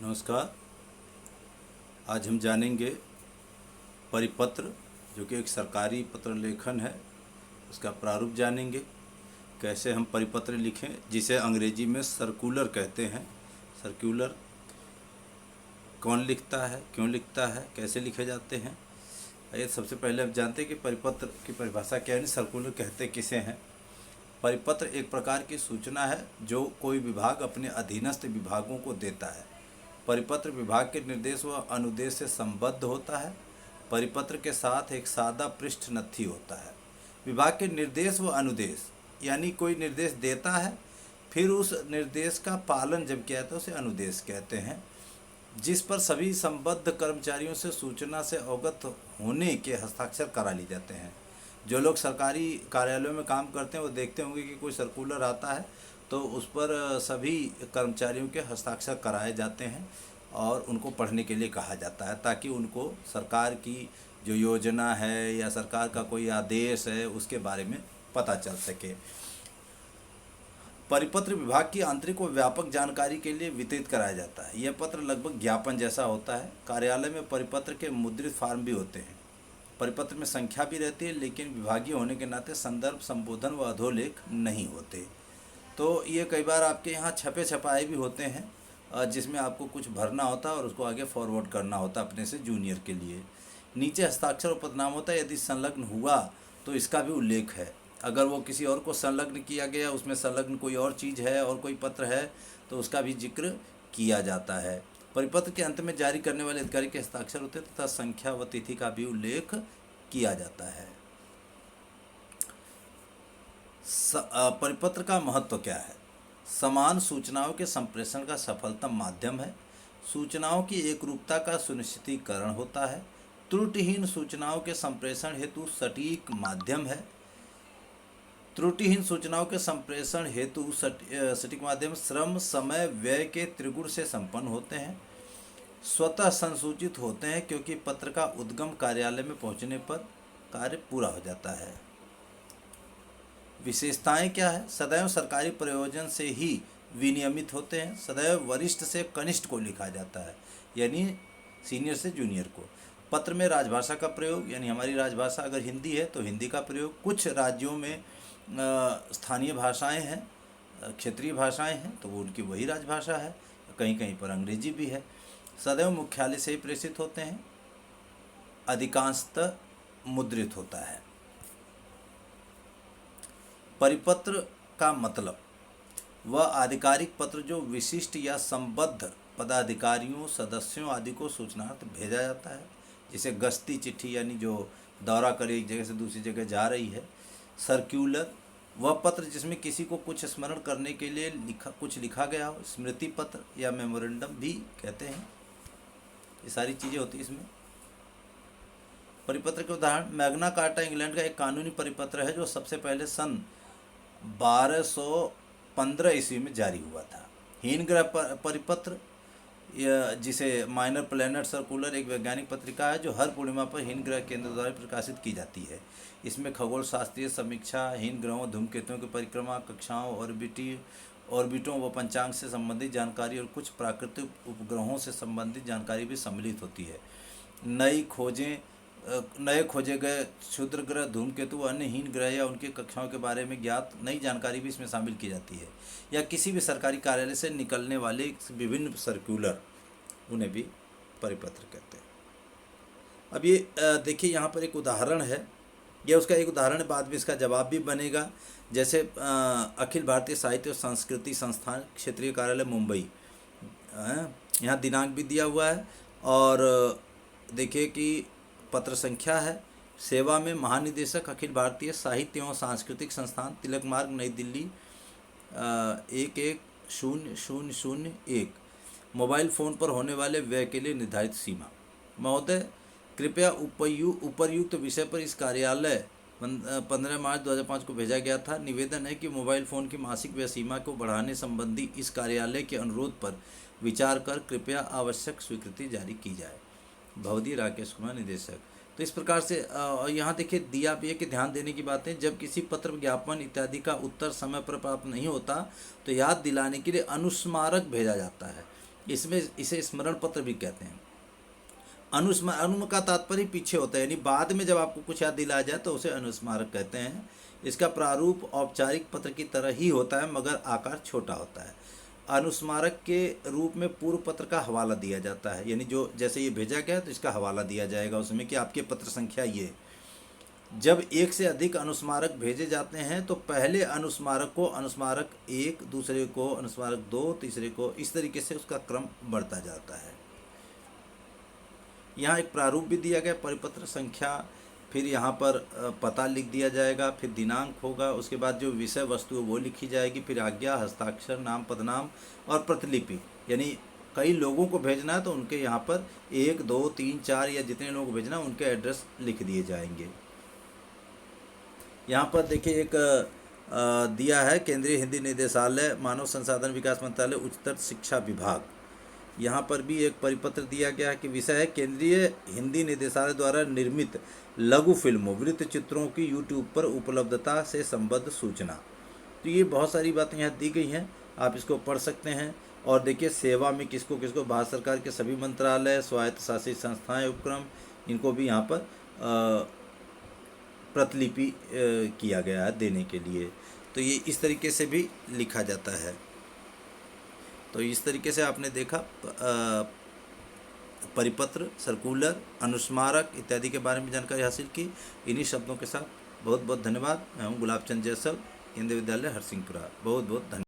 नमस्कार। आज हम जानेंगे परिपत्र, जो कि एक सरकारी पत्र लेखन है, उसका प्रारूप जानेंगे। कैसे हम परिपत्र लिखें, जिसे अंग्रेजी में सर्कुलर कहते हैं। सर्कुलर कौन लिखता है, क्यों लिखता है, कैसे लिखे जाते हैं। आइए सबसे पहले हम जानते हैं कि परिपत्र की परिभाषा क्या है, सर्कुलर कहते किसे हैं। परिपत्र एक प्रकार की सूचना है जो कोई विभाग अपने अधीनस्थ विभागों को देता है। परिपत्र विभाग के निर्देश व अनुदेश से संबद्ध होता है। परिपत्र के साथ एक सादा पृष्ठ नत्थी होता है। विभाग के निर्देश व अनुदेश, यानी कोई निर्देश देता है, फिर उस निर्देश का पालन जब किया जाता है उसे अनुदेश कहते हैं, जिस पर सभी संबद्ध कर्मचारियों से सूचना से अवगत होने के हस्ताक्षर करा लिए जाते हैं। जो लोग सरकारी कार्यालयों में काम करते हैं वो देखते होंगे कि कोई सर्कुलर आता है तो उस पर सभी कर्मचारियों के हस्ताक्षर कराए जाते हैं और उनको पढ़ने के लिए कहा जाता है, ताकि उनको सरकार की जो योजना है या सरकार का कोई आदेश है उसके बारे में पता चल सके। परिपत्र विभाग की आंतरिक व व्यापक जानकारी के लिए वितरित कराया जाता है। यह पत्र लगभग ज्ञापन जैसा होता है। कार्यालय में परिपत्र के मुद्रित फॉर्म भी होते हैं। परिपत्र में संख्या भी रहती है, लेकिन विभागीय होने के नाते संदर्भ, संबोधन व अधोलेख नहीं होते। तो ये कई बार आपके यहाँ छपे छपाए भी होते हैं, जिसमें आपको कुछ भरना होता है और उसको आगे फॉरवर्ड करना होता है अपने से जूनियर के लिए। नीचे हस्ताक्षर और पदनाम होता है। यदि संलग्न हुआ तो इसका भी उल्लेख है। अगर वो किसी और को संलग्न किया गया, उसमें संलग्न कोई और चीज़ है और कोई पत्र है, तो उसका भी जिक्र किया जाता है। परिपत्र के अंत में जारी करने वाले अधिकारी के हस्ताक्षर होते हैं तथा संख्या व तिथि का भी उल्लेख किया जाता है। परिपत्र का महत्व क्या है? समान सूचनाओं के संप्रेषण का सफलतम माध्यम है। सूचनाओं की एकरूपता का सुनिश्चितीकरण होता है। त्रुटिहीन सूचनाओं के संप्रेषण हेतु सटीक माध्यम है। त्रुटिहीन सूचनाओं के संप्रेषण हेतु सटीक माध्यम श्रम, समय, व्यय के त्रिगुण से संपन्न होते हैं। स्वतः संसूचित होते हैं, क्योंकि पत्र का उद्गम कार्यालय में पहुंचने पर कार्य पूरा हो जाता है। विशेषताएं क्या है? सदैव सरकारी प्रयोजन से ही विनियमित होते हैं। सदैव वरिष्ठ से कनिष्ठ को लिखा जाता है, यानी सीनियर से जूनियर को। पत्र में राजभाषा का प्रयोग, यानी हमारी राजभाषा अगर हिंदी है तो हिंदी का प्रयोग। कुछ राज्यों में स्थानीय भाषाएं हैं, क्षेत्रीय भाषाएं हैं, तो वो उनकी वही राजभाषा है। कहीं कहीं पर अंग्रेजी भी है। सदैव मुख्यालय से ही प्रेषित होते हैं। अधिकांशतः मुद्रित होता है। परिपत्र का मतलब वह आधिकारिक पत्र जो विशिष्ट या संबद्ध पदाधिकारियों, सदस्यों आदि को सूचनार्थ भेजा जाता है। जैसे गश्ती चिट्ठी, यानी जो दौरा कर एक जगह से दूसरी जगह जा रही है। सर्क्यूलर वह पत्र जिसमें किसी को कुछ स्मरण करने के लिए कुछ लिखा गया हो। स्मृति पत्र या मेमोरेंडम भी कहते हैं। ये सारी चीज़ें होती हैं इसमें। परिपत्र के उदाहरण: मैग्ना कार्टा इंग्लैंड का एक कानूनी परिपत्र है जो सबसे पहले सन 1215 ईस्वी में जारी हुआ था। हीन ग्रह परिपत्र, जिसे माइनर प्लैनेट सर्कुलर, एक वैज्ञानिक पत्रिका है जो हर पूर्णिमा पर हीन ग्रह केंद्र द्वारा प्रकाशित की जाती है। इसमें खगोल शास्त्रीय समीक्षा, हीन ग्रहों, धूमकेतुओं की परिक्रमा, कक्षाओं, ऑर्बिटों व पंचांग से संबंधित जानकारी और कुछ प्राकृतिक उपग्रहों से संबंधित जानकारी भी सम्मिलित होती है। नए खोजे गए क्षुद्र ग्रह, धूमकेतु व अन्य हीन ग्रह या उनकी कक्षाओं के बारे में ज्ञात नई जानकारी भी इसमें शामिल की जाती है। या किसी भी सरकारी कार्यालय से निकलने वाले विभिन्न सर्कुलर, उन्हें भी परिपत्र कहते हैं। अब ये देखिए, यहाँ पर एक उदाहरण है। यह उसका एक उदाहरण है, बाद में इसका जवाब भी बनेगा। जैसे अखिल भारतीय साहित्य और संस्कृति संस्थान, क्षेत्रीय कार्यालय, मुंबई। यहाँ दिनांक भी दिया हुआ है और देखिए कि पत्र संख्या है। सेवा में महानिदेशक, अखिल भारतीय साहित्य एवं सांस्कृतिक संस्थान, तिलक मार्ग, नई दिल्ली 110001। मोबाइल फ़ोन पर होने वाले व्यय के लिए निर्धारित सीमा। महोदय, कृपया उपर्युक्त विषय पर इस कार्यालय 15 मार्च 2005 को भेजा गया था। निवेदन है कि मोबाइल फ़ोन की मासिक व्यय सीमा को बढ़ाने संबंधी इस कार्यालय के अनुरोध पर विचार कर कृपया आवश्यक स्वीकृति जारी की जाए। भवदी राकेश कुमार, निदेशक। तो इस प्रकार से यहाँ देखिए दिया भी है कि ध्यान देने की बातें, जब किसी पत्र, ज्ञापन इत्यादि का उत्तर समय पर प्राप्त नहीं होता तो याद दिलाने के लिए अनुस्मारक भेजा जाता है। इसमें इसे स्मरण पत्र भी कहते हैं। अनुम का तात्पर्य पीछे होता है, यानी बाद में जब आपको कुछ याद दिलाया जाए तो उसे अनुस्मारक कहते हैं। इसका प्रारूप औपचारिक पत्र की तरह ही होता है मगर आकार छोटा होता है। अनुस्मारक के रूप में पूर्व पत्र का हवाला दिया जाता है, यानी जो जैसे ये भेजा गया तो इसका हवाला दिया जाएगा उसमें कि आपके पत्र संख्या ये। जब एक से अधिक अनुस्मारक भेजे जाते हैं तो पहले अनुस्मारक को अनुस्मारक 1, दूसरे को अनुस्मारक 2, तीसरे को, इस तरीके से उसका क्रम बढ़ता जाता है। यहाँ एक प्रारूप भी दिया गया, परिपत्र संख्या, फिर यहाँ पर पता लिख दिया जाएगा, फिर दिनांक होगा, उसके बाद जो विषय वस्तु है वो लिखी जाएगी, फिर आज्ञा, हस्ताक्षर, नाम, पदनाम और प्रतिलिपि। यानी कई लोगों को भेजना है तो उनके यहाँ पर 1, 2, 3, 4 या जितने लोग भेजना है उनके एड्रेस लिख दिए जाएंगे। यहाँ पर देखिए एक दिया है केंद्रीय हिंदी निदेशालय, मानव संसाधन विकास मंत्रालय, उच्चतर शिक्षा विभाग। यहाँ पर भी एक परिपत्र दिया गया है कि विषय है केंद्रीय हिंदी निदेशालय द्वारा निर्मित लघु फिल्मों, वृत्त चित्रों की यूट्यूब पर उपलब्धता से संबद्ध सूचना। तो ये बहुत सारी बातें यहाँ दी गई हैं, आप इसको पढ़ सकते हैं। और देखिए सेवा में किसको किसको, भारत सरकार के सभी मंत्रालय, स्वायत्त शासित संस्थाएं, उपक्रम, इनको भी यहाँ पर प्रतिलिपि किया गया है देने के लिए। तो ये इस तरीके से भी लिखा जाता है। तो इस तरीके से आपने देखा परिपत्र, सर्कुलर, अनुस्मारक इत्यादि के बारे में जानकारी हासिल की। इन्हीं शब्दों के साथ बहुत बहुत धन्यवाद। मैं हूँ गुलाब चंद जैसव, केंद्रीय विद्यालय हरसिंहपुरा। बहुत बहुत धन्यवाद।